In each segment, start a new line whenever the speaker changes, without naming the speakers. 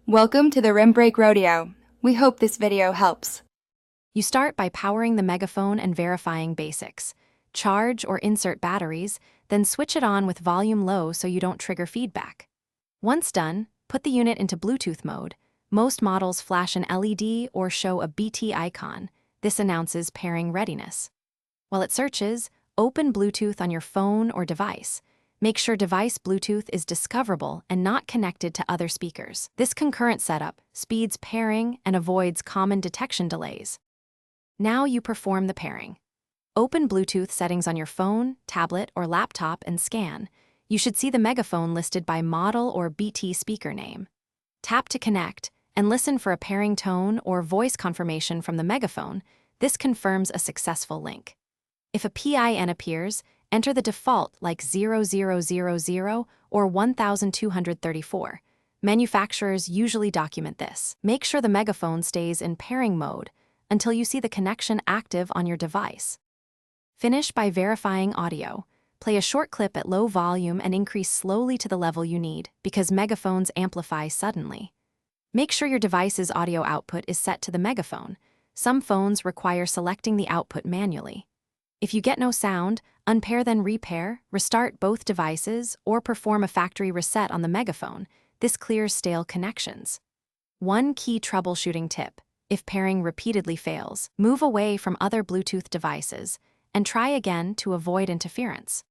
Welcome to the Rim Break Rodeo. We hope this video helps.
You start by powering the Megaphone and verifying basics. Charge or insert batteries, then switch it on with volume low so you don't trigger feedback. Once done, put the unit into Bluetooth mode. Most models flash an LED or show a BT icon. This announces pairing readiness. While it searches, open Bluetooth on your phone or device. Make sure device Bluetooth is discoverable and not connected to other speakers. This concurrent setup speeds pairing and avoids common detection delays. Now you perform the pairing. Open Bluetooth settings on your phone, tablet, or laptop and scan. You should see the Megaphone listed by model or BT speaker name. Tap to connect and listen for a pairing tone or voice confirmation from the Megaphone. This confirms a successful link. If a PIN appears, enter the default like 0000 or 1234. Manufacturers usually document this. Make sure the Megaphone stays in pairing mode until you see the connection active on your device. Finish by verifying audio. Play a short clip at low volume and increase slowly to the level you need because Megaphones amplify suddenly. Make sure your device's audio output is set to the Megaphone. Some phones require selecting the output manually. If you get no sound, unpair then repair, restart both devices, or perform a factory reset on the Megaphone. This clears stale connections. One key troubleshooting tip: if pairing repeatedly fails, move away from other Bluetooth devices and try again to avoid interference.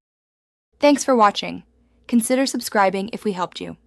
Thanks for watching. Consider subscribing if we helped you.